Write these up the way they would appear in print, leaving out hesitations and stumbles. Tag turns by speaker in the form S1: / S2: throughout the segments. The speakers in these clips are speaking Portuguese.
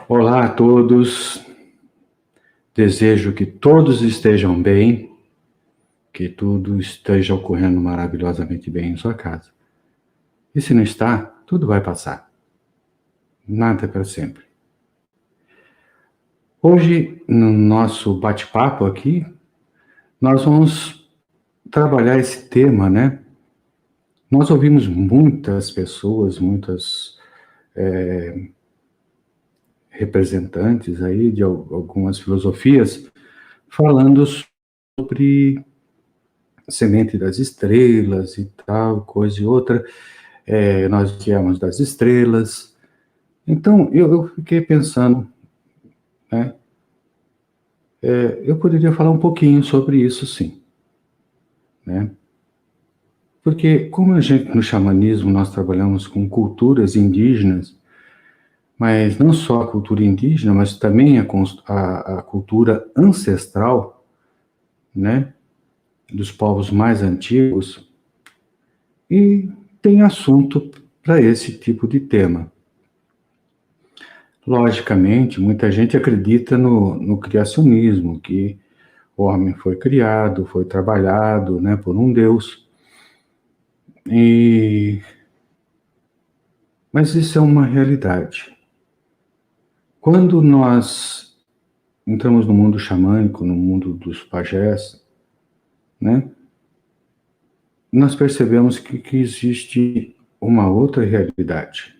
S1: Olá a todos, desejo que todos estejam bem, que tudo esteja ocorrendo maravilhosamente bem em sua casa. E se não está, tudo vai passar. Nada é para sempre. Hoje, no nosso bate-papo aqui, nós vamos trabalhar esse tema, né? Nós ouvimos muitas pessoas, muitas representantes aí de algumas filosofias falando sobre semente das estrelas e tal, coisa e outra. Nós viemos das estrelas. Então, eu fiquei pensando, né? Eu poderia falar um pouquinho sobre isso, sim, né? Porque, como a gente, no xamanismo, nós trabalhamos com culturas indígenas, mas não só a cultura indígena, mas também a cultura ancestral, né? Dos povos mais antigos, e tem assunto para esse tipo de tema. Logicamente, muita gente acredita no criacionismo, que o homem foi criado, foi trabalhado, né, por um Deus. Mas isso é uma realidade. Quando nós entramos no mundo xamânico, no mundo dos pajés, né, nós percebemos que existe uma outra realidade.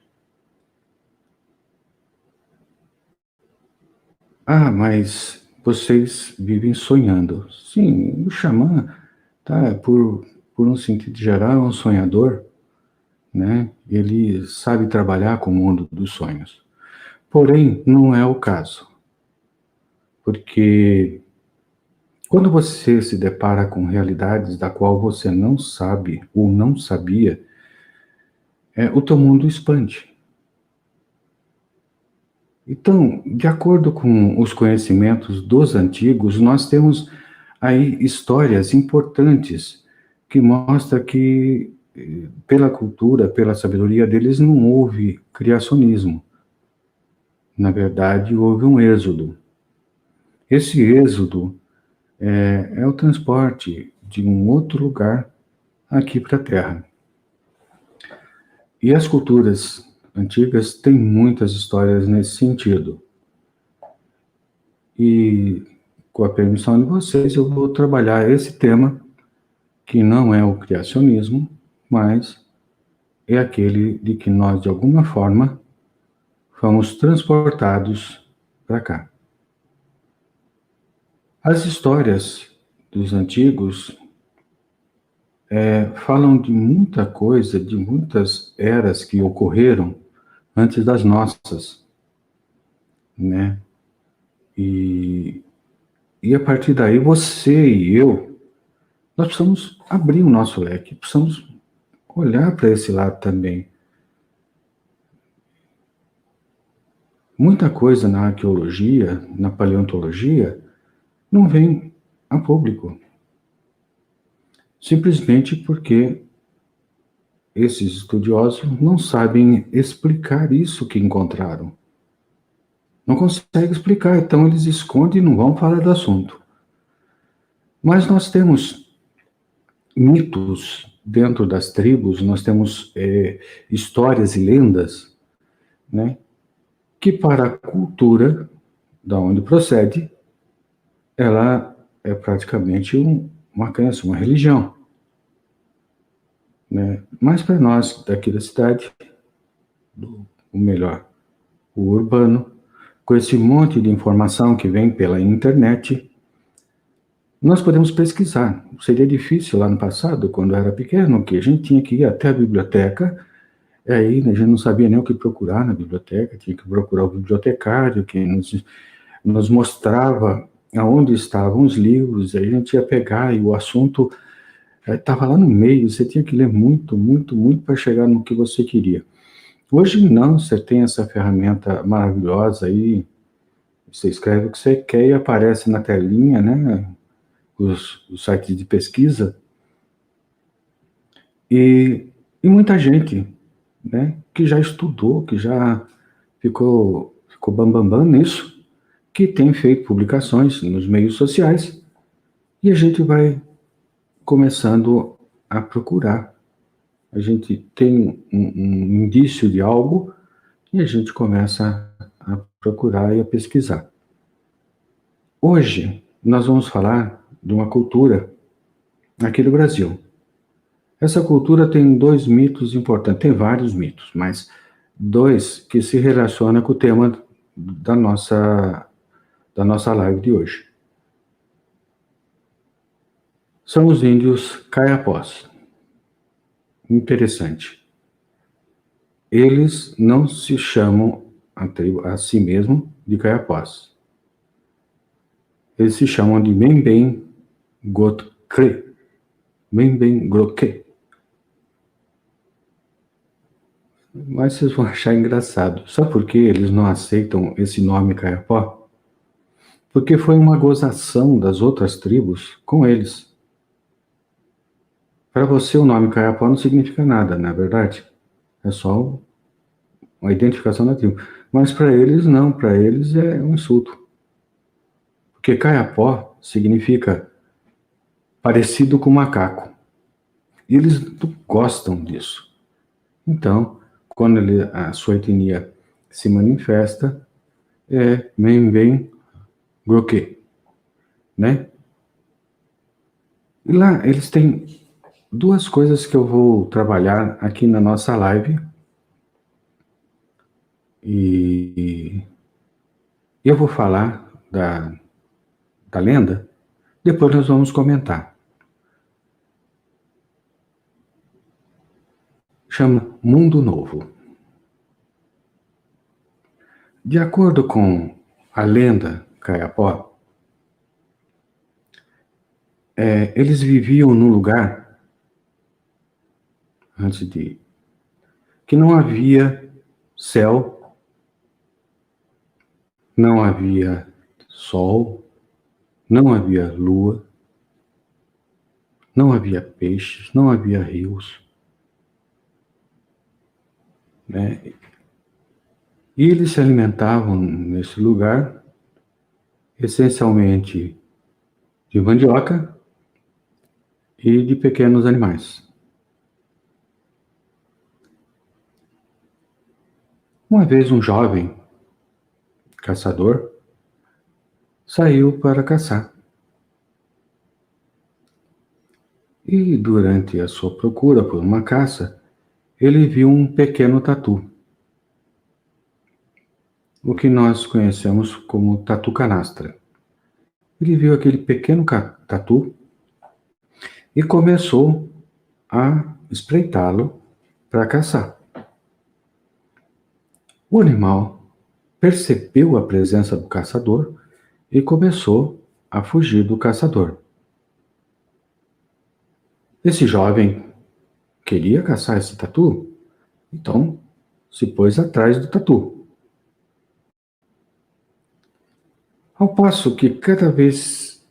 S1: Ah, mas vocês vivem sonhando. Sim, o xamã, tá, por um sentido geral, é um sonhador, né? Ele sabe trabalhar com o mundo dos sonhos. Porém, não é o caso, porque quando você se depara com realidades da qual você não sabe ou não sabia, o teu mundo expande. Então, de acordo com os conhecimentos dos antigos, nós temos aí histórias importantes que mostram que, pela cultura, pela sabedoria deles, não houve criacionismo. Na verdade, houve um êxodo. Esse êxodo é o transporte de um outro lugar aqui para a Terra. E as culturas antigas têm muitas histórias nesse sentido. E, com a permissão de vocês, eu vou trabalhar esse tema, que não é o criacionismo, mas é aquele de que nós, de alguma forma, fomos transportados para cá. As histórias dos antigos falam de muita coisa, de muitas eras que ocorreram antes das nossas, né? E a partir daí, você e eu, nós precisamos abrir o nosso leque, precisamos olhar para esse lado também. Muita coisa na arqueologia, na paleontologia, não vem a público. Simplesmente porque esses estudiosos não sabem explicar isso que encontraram. Não conseguem explicar, então eles escondem e não vão falar do assunto. Mas nós temos mitos dentro das tribos, nós temos histórias e lendas, né, que para a cultura da onde procede, ela é praticamente uma crença, uma religião, né? Mas para nós daqui da cidade, o melhor, o urbano, com esse monte de informação que vem pela internet, nós podemos pesquisar. Seria difícil lá no passado, quando eu era pequeno, que a gente tinha que ir até a biblioteca, e aí a gente não sabia nem o que procurar na biblioteca, tinha que procurar o bibliotecário, que nos mostrava aonde estavam os livros, aí a gente ia pegar, e o assunto estava lá no meio, você tinha que ler muito, muito, muito para chegar no que você queria. Hoje não, você tem essa ferramenta maravilhosa aí, você escreve o que você quer e aparece na telinha, né, os sites de pesquisa, e muita gente, né, que já estudou, que já ficou ficou bambambam nisso, que tem feito publicações nos meios sociais, e a gente vai começando a procurar. A gente tem um indício de algo e a gente começa a procurar e a pesquisar. Hoje, nós vamos falar de uma cultura aqui do Brasil. Essa cultura tem dois mitos importantes, tem vários mitos, mas dois que se relacionam com o tema da nossa live de hoje. São os índios caiapós. Interessante. Eles não se chamam a si mesmo de caiapós. Eles se chamam de Membem Gotkre. Membem Groke. Mas vocês vão achar engraçado. Sabe por que eles não aceitam esse nome caiapó? Porque foi uma gozação das outras tribos com eles. Para você, o nome caiapó não significa nada, não é verdade? É só uma identificação da tribo. Mas para eles, não. Para eles é um insulto. Porque caiapó significa parecido com macaco. E eles não gostam disso. Então, quando a sua etnia se manifesta, é Membem Groke, né? E lá eles têm duas coisas que eu vou trabalhar aqui na nossa live. E eu vou falar da lenda, depois nós vamos comentar. Chama Mundo Novo. De acordo com a lenda caiapó, eles viviam num lugar, antes de, que não havia céu, não havia sol, não havia lua, não havia peixes, não havia rios, né? E eles se alimentavam nesse lugar, essencialmente de mandioca e de pequenos animais. Uma vez um jovem caçador saiu para caçar. E durante a sua procura por uma caça, ele viu um pequeno tatu, o que nós conhecemos como tatu canastra. Ele viu aquele pequeno tatu e começou a espreitá-lo para caçar. O animal percebeu a presença do caçador e começou a fugir do caçador. Esse jovem queria caçar esse tatu, então se pôs atrás do tatu. Ao passo que cada vez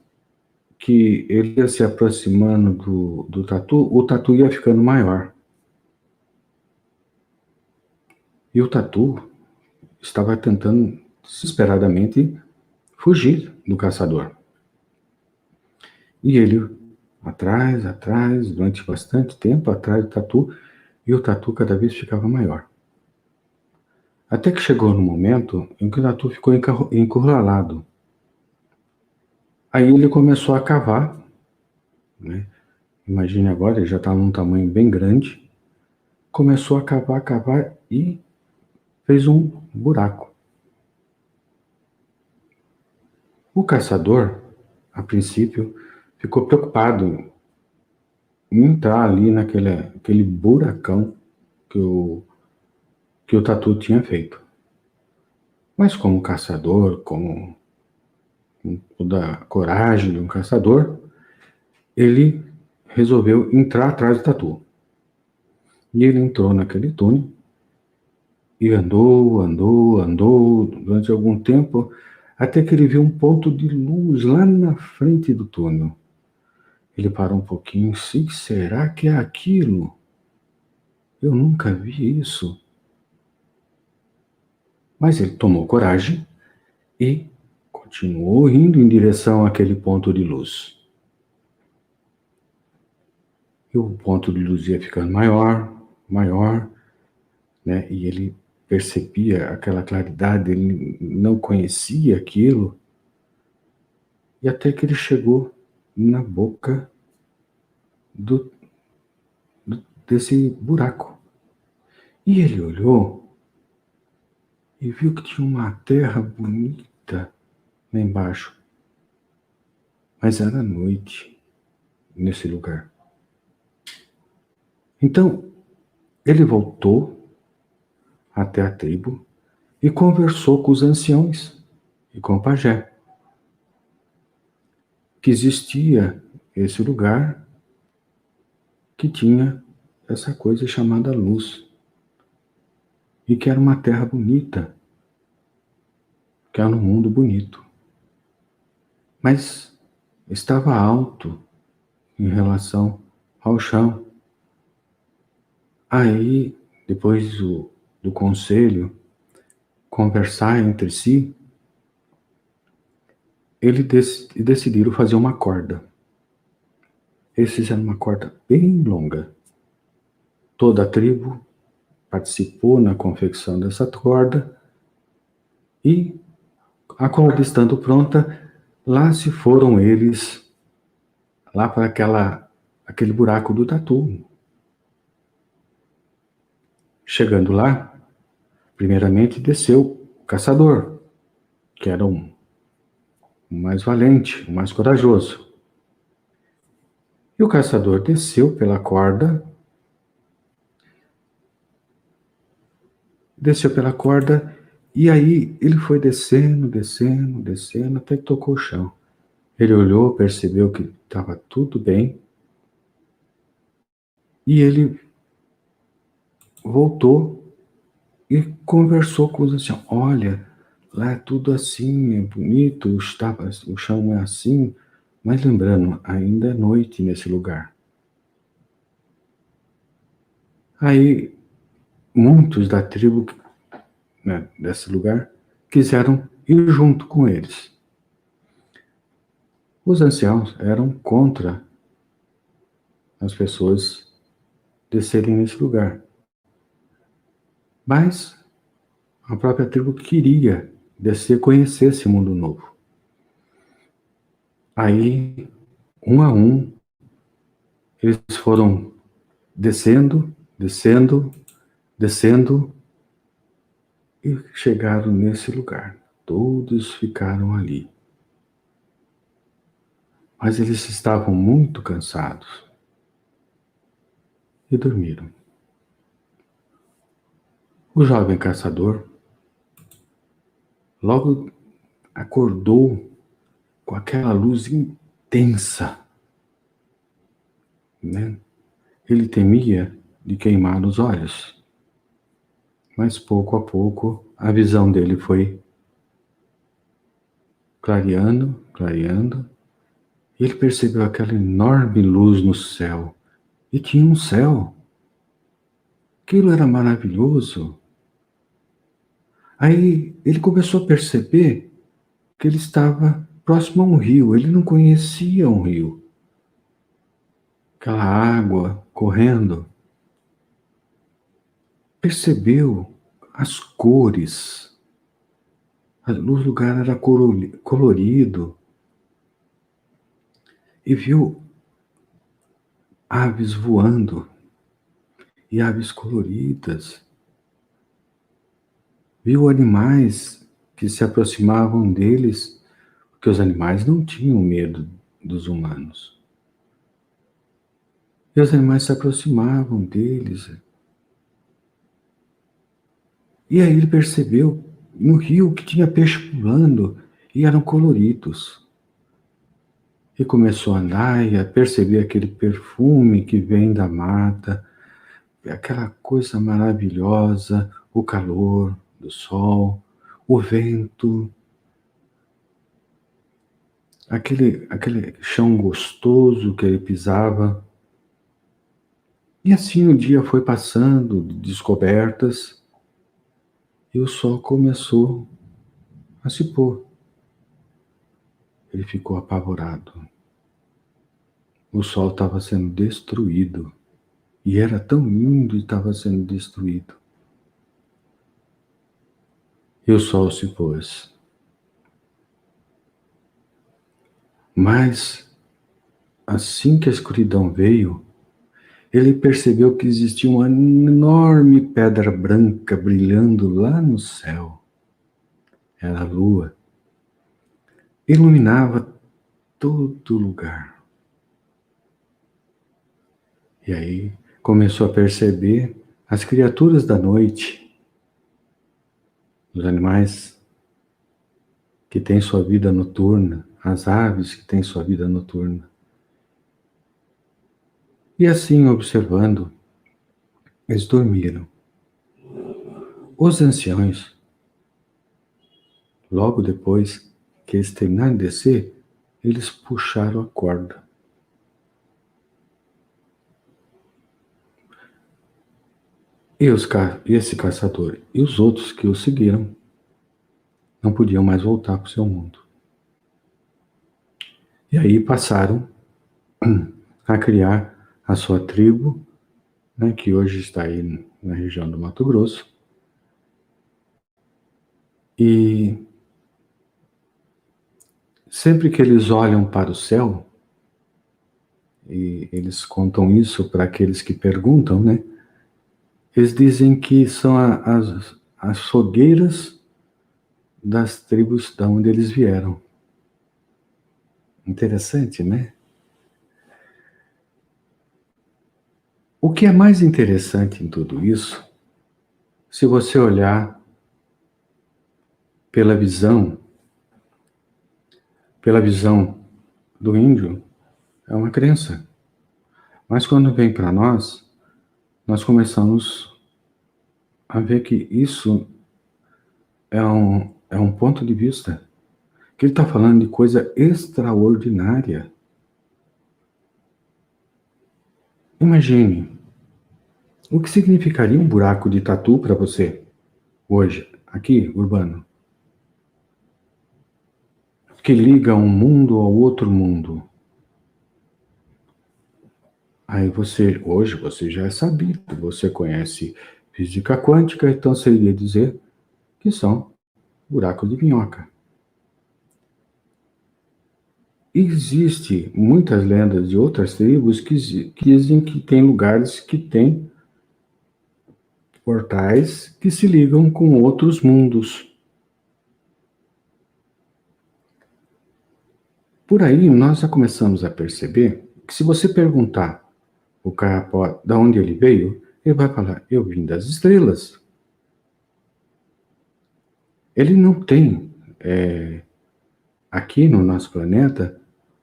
S1: que ele ia se aproximando do tatu, o tatu ia ficando maior. E o tatu estava tentando desesperadamente fugir do caçador. E ele atrás, durante bastante tempo, atrás do tatu, e o tatu cada vez ficava maior. Até que chegou no momento em que o tatu ficou encurralado. Aí ele começou a cavar, né? Imagine agora, ele já estava num tamanho bem grande. Começou a cavar e fez um buraco. O caçador, a princípio, ficou preocupado em entrar ali naquele buracão que o tatu tinha feito. Mas como caçador, com toda a coragem de um caçador, ele resolveu entrar atrás do tatu. E ele entrou naquele túnel e andou durante algum tempo, até que ele viu um ponto de luz lá na frente do túnel. Ele parou um pouquinho, sim, será que é aquilo? Eu nunca vi isso. Mas ele tomou coragem e continuou indo em direção àquele ponto de luz. E o ponto de luz ia ficando maior, maior, né? E ele percebia aquela claridade, ele não conhecia aquilo, e até que ele chegou na boca desse buraco. E ele olhou e viu que tinha uma terra bonita lá embaixo. Mas era noite nesse lugar. Então, ele voltou até a tribo e conversou com os anciãos e com o pajé, que existia esse lugar que tinha essa coisa chamada luz, e que era uma terra bonita, que era um mundo bonito, mas estava alto em relação ao chão. Aí, depois do conselho conversar entre si, eles decidiram fazer uma corda. Eles fizeram uma corda bem longa. Toda a tribo participou na confecção dessa corda e, a corda estando pronta, lá se foram eles, lá para aquele buraco do tatu. Chegando lá, primeiramente desceu o caçador, que era o mais valente, o mais corajoso. E o caçador desceu pela corda, e aí ele foi descendo, descendo, descendo, até que tocou o chão. Ele olhou, percebeu que estava tudo bem, e ele voltou e conversou com os anciãos. Olha, lá é tudo assim, é bonito, o chão é assim, mas lembrando, ainda é noite nesse lugar. Aí, muitos da tribo, né, desse lugar, quiseram ir junto com eles. Os anciãos eram contra as pessoas descerem nesse lugar. Mas a própria tribo queria descer, conhecer esse mundo novo. Aí, um a um, eles foram descendo, descendo, descendo e chegaram nesse lugar. Todos ficaram ali. Mas eles estavam muito cansados e dormiram. O jovem caçador logo acordou com aquela luz intensa, né? Ele temia de queimar os olhos, mas pouco a pouco a visão dele foi clareando, clareando, e ele percebeu aquela enorme luz no céu, e tinha um céu. Aquilo era maravilhoso. Aí ele começou a perceber que ele estava próximo a um rio, ele não conhecia um rio. Aquela água correndo. Percebeu as cores. O lugar era colorido. E viu aves voando. E aves coloridas. Viu animais que se aproximavam deles, porque os animais não tinham medo dos humanos. E os animais se aproximavam deles. E aí ele percebeu no rio que tinha peixe pulando e eram coloridos. E começou a andar e a perceber aquele perfume que vem da mata, aquela coisa maravilhosa, o calor do sol, o vento, aquele chão gostoso que ele pisava. E assim o dia foi passando de descobertas, e o sol começou a se pôr. Ele ficou apavorado. O sol estava sendo destruído. E era tão lindo e estava sendo destruído. E o sol se pôs. Mas, assim que a escuridão veio, ele percebeu que existia uma enorme pedra branca brilhando lá no céu. Era a lua. Iluminava todo lugar. E aí começou a perceber as criaturas da noite, os animais que têm sua vida noturna, as aves que têm sua vida noturna. E assim, observando, eles dormiram. Os anciãos, logo depois que eles terminaram de descer, eles puxaram a corda. E esse caçador e os outros que o seguiram não podiam mais voltar para o seu mundo. E aí passaram a criar a sua tribo, né, que hoje está aí na região do Mato Grosso. E sempre que eles olham para o céu, e eles contam isso para aqueles que perguntam, né? Eles dizem que são as fogueiras das tribos da onde eles vieram. Interessante, né? O que é mais interessante em tudo isso, se você olhar pela visão do índio, é uma crença. Mas quando vem para nós começamos a ver que isso é um ponto de vista, que ele está falando de coisa extraordinária. Imagine, o que significaria um buraco de tatu para você, hoje, aqui, Urbano? Que liga um mundo ao outro mundo. Aí hoje você já é sabido, você conhece física quântica, então você iria dizer que são buracos de minhoca. Existe muitas lendas de outras tribos que dizem que tem lugares que tem portais que se ligam com outros mundos. Por aí nós já começamos a perceber que se você perguntar o Carapó de onde ele veio, ele vai falar, eu vim das estrelas. Ele não tem, aqui no nosso planeta,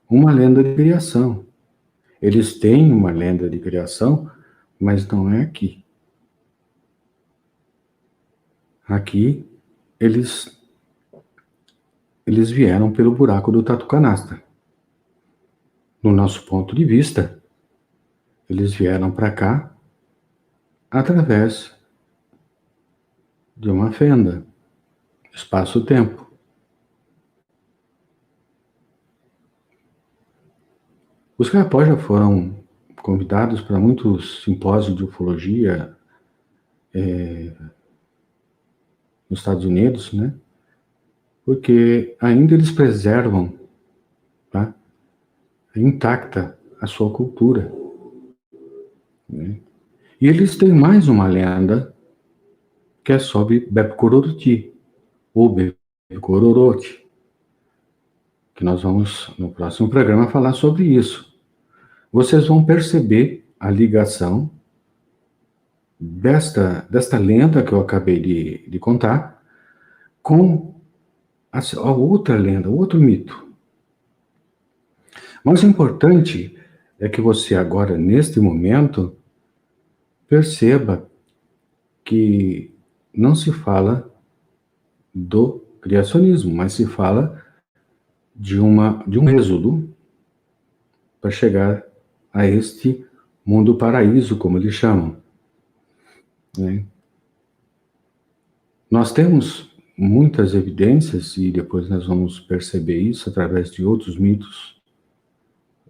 S1: uma lenda de criação. Eles têm uma lenda de criação, mas não é aqui. Aqui, eles vieram pelo buraco do Tatu Canastra. No nosso ponto de vista, eles vieram para cá através de uma fenda, espaço-tempo. Os Carapós já foram convidados para muitos simpósios de ufologia nos Estados Unidos, né? Porque ainda eles preservam, tá, intacta a sua cultura, né? E eles têm mais uma lenda que é sobre Bepcororoti, ou Becororote, que nós vamos, no próximo programa, falar sobre isso. Vocês vão perceber a ligação desta lenda que eu acabei de contar com a outra lenda, o outro mito. Mas o importante é que você agora, neste momento, perceba que não se fala do criacionismo, mas se fala de um êxodo para chegar a este mundo paraíso, como eles chamam, né? Nós temos muitas evidências, e depois nós vamos perceber isso através de outros mitos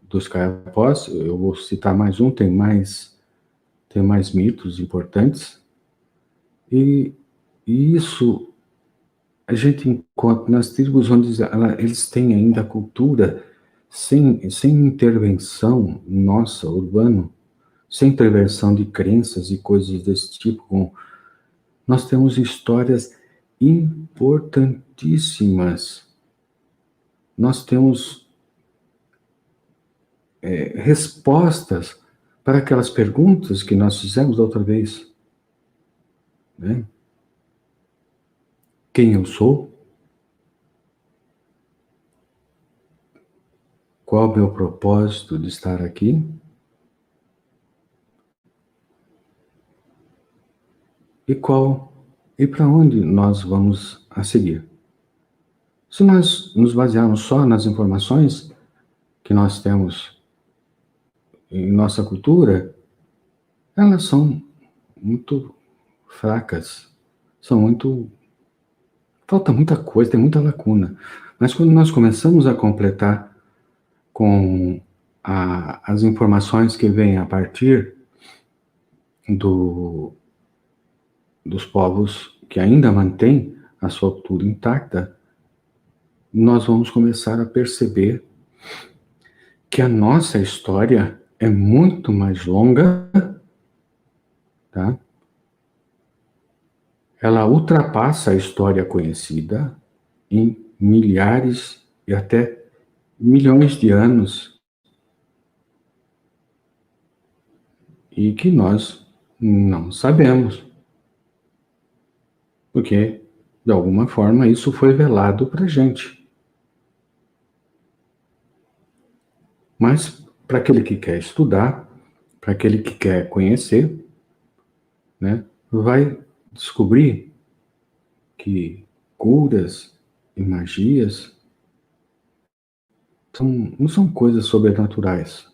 S1: dos Kayapós. Eu vou citar mais um, tem mais mitos importantes, e, e isso a gente encontra nas tribos onde eles têm ainda a cultura sem intervenção nossa, urbano, sem intervenção de crenças e coisas desse tipo. Nós temos histórias importantíssimas. Nós temos respostas para aquelas perguntas que nós fizemos da outra vez, né? Quem eu sou? Qual o meu propósito de estar aqui? E para onde nós vamos a seguir? Se nós nos basearmos só nas informações que nós temos em nossa cultura, elas são muito fracas, falta muita coisa, tem muita lacuna. Mas quando nós começamos a completar com as informações que vêm a partir dos povos que ainda mantêm a sua cultura intacta, nós vamos começar a perceber que a nossa história é muito mais longa, tá? Ela ultrapassa a história conhecida em milhares e até milhões de anos, e que nós não sabemos, porque, de alguma forma, isso foi velado para a gente. Mas, para aquele que quer estudar, para aquele que quer conhecer, né, vai descobrir que curas e magias não são coisas sobrenaturais.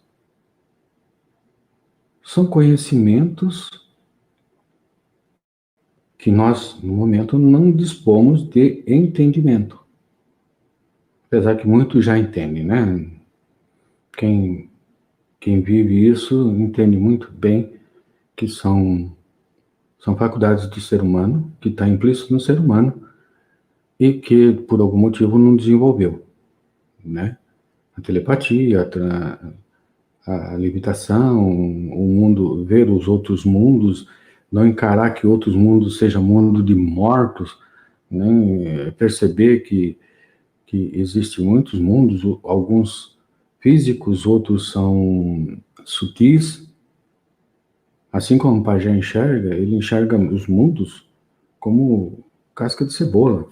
S1: São conhecimentos que nós, no momento, não dispomos de entendimento. Apesar que muitos já entendem, né? Quem vive isso entende muito bem que são faculdades do ser humano, que está implícito no ser humano, e que, por algum motivo, não desenvolveu, né? A telepatia, a levitação, o mundo, ver os outros mundos, não encarar que outros mundos sejam mundo de mortos, né? Perceber que existem muitos mundos, alguns físicos, outros são sutis. Assim como o pajé enxerga, ele enxerga os mundos como casca de cebola.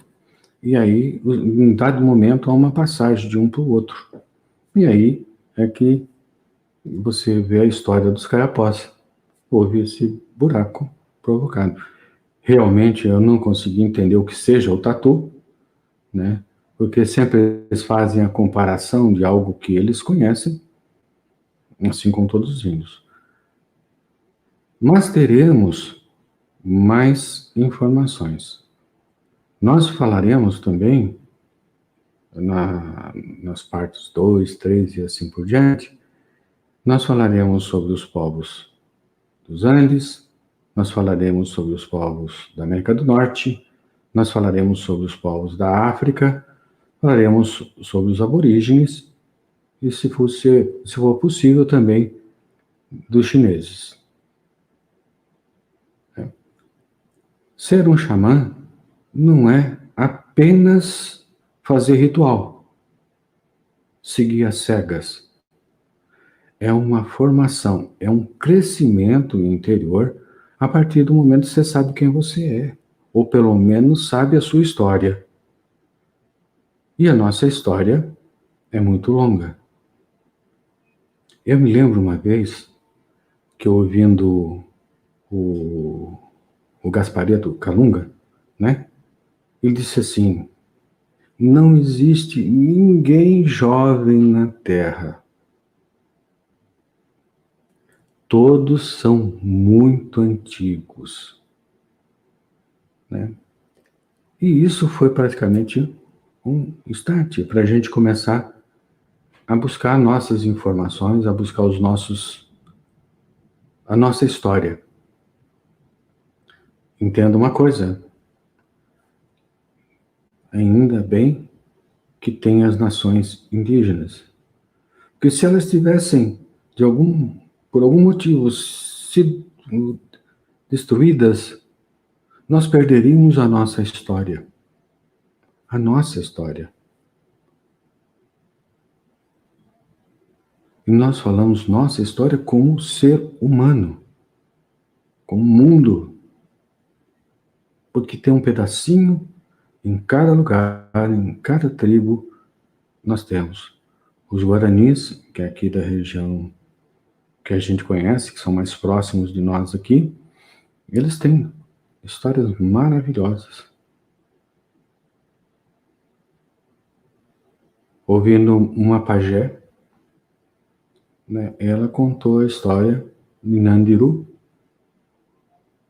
S1: E aí, em dado momento, há uma passagem de um para o outro. E aí é que você vê a história dos Kayapós. Houve esse buraco provocado. Realmente, eu não consegui entender o que seja o tatu, né? Porque sempre eles fazem a comparação de algo que eles conhecem, assim como todos os índios. Mas teremos mais informações. Nós falaremos também, nas partes 2, 3 e assim por diante, nós falaremos sobre os povos dos Andes, nós falaremos sobre os povos da América do Norte, nós falaremos sobre os povos da África, falaremos sobre os aborígenes e, se for possível, também dos chineses. Ser um xamã não é apenas fazer ritual, seguir às cegas. É uma formação, é um crescimento interior a partir do momento que você sabe quem você é, ou pelo menos sabe a sua história. E a nossa história é muito longa. Eu me lembro uma vez que eu ouvindo o Gasparetto Calunga, né? Ele disse assim: não existe ninguém jovem na Terra. Todos são muito antigos, né? E isso foi praticamente um start para a gente começar a buscar nossas informações, a buscar a nossa história. Entenda uma coisa, ainda bem que tem as nações indígenas. Porque se elas tivessem, por algum motivo, sido destruídas, nós perderíamos a nossa história. A nossa história. E nós falamos nossa história como ser humano, como mundo, porque tem um pedacinho em cada lugar, em cada tribo, nós temos. Os Guaranis, que é aqui da região que a gente conhece, que são mais próximos de nós aqui, eles têm histórias maravilhosas. Ouvindo uma pajé, né, ela contou a história de Nandiru,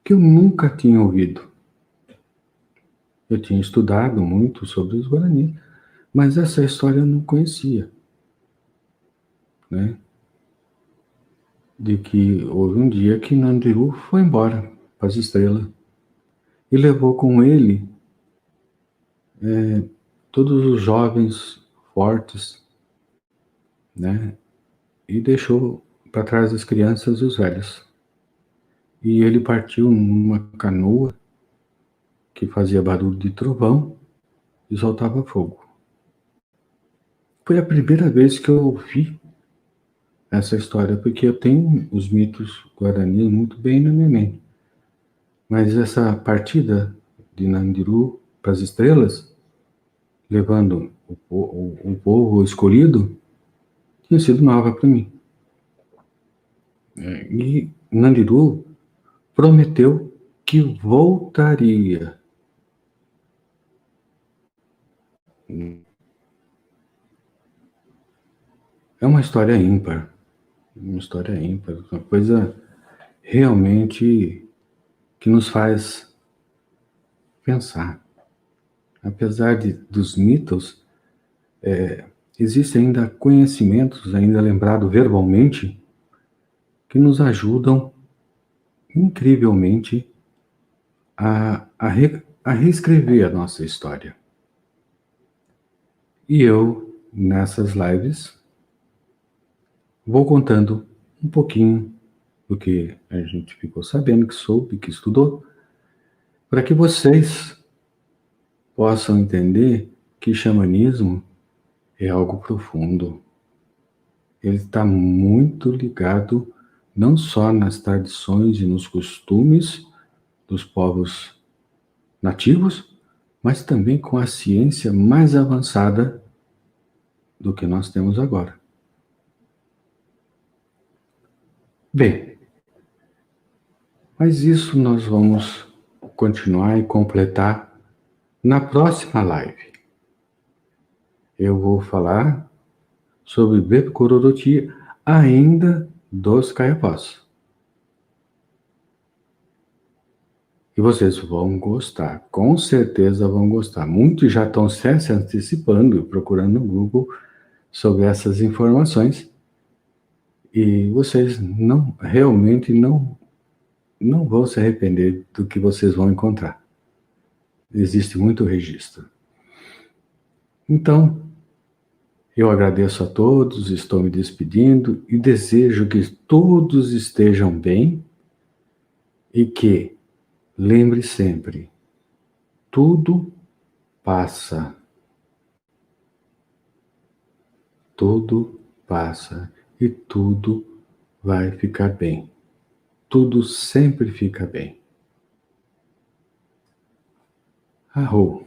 S1: que eu nunca tinha ouvido. Eu tinha estudado muito sobre os Guaranis, mas essa história eu não conhecia, né? De que houve um dia que Nandiru foi embora para as estrelas e levou com ele todos os jovens fortes, né? E deixou para trás as crianças e os velhos. E ele partiu numa canoa que fazia barulho de trovão e soltava fogo. Foi a primeira vez que eu ouvi essa história, porque eu tenho os mitos guaranis muito bem na minha mente. Mas essa partida de Nandiru para as estrelas, levando o povo escolhido, tinha sido nova para mim. E Nandiru prometeu que voltaria. É uma história ímpar, uma coisa realmente que nos faz pensar. Apesar dos mitos, existem ainda conhecimentos, ainda lembrado verbalmente, que nos ajudam incrivelmente a reescrever a nossa história. E eu, nessas lives, vou contando um pouquinho do que a gente ficou sabendo, que soube, que estudou, para que vocês possam entender que xamanismo é algo profundo. Ele está muito ligado não só nas tradições e nos costumes dos povos nativos, mas também com a ciência mais avançada do que nós temos agora. Bem, mas isso nós vamos continuar e completar na próxima live. Eu vou falar sobre Bepcororoti ainda dos Caiapós. E vocês vão gostar, com certeza vão gostar. Muitos já estão se antecipando, procurando no Google sobre essas informações. E vocês realmente não vão se arrepender do que vocês vão encontrar. Existe muito registro. Então, eu agradeço a todos, estou me despedindo e desejo que todos estejam bem e que, lembre sempre, tudo passa. Tudo passa e tudo vai ficar bem. Tudo sempre fica bem. Arro.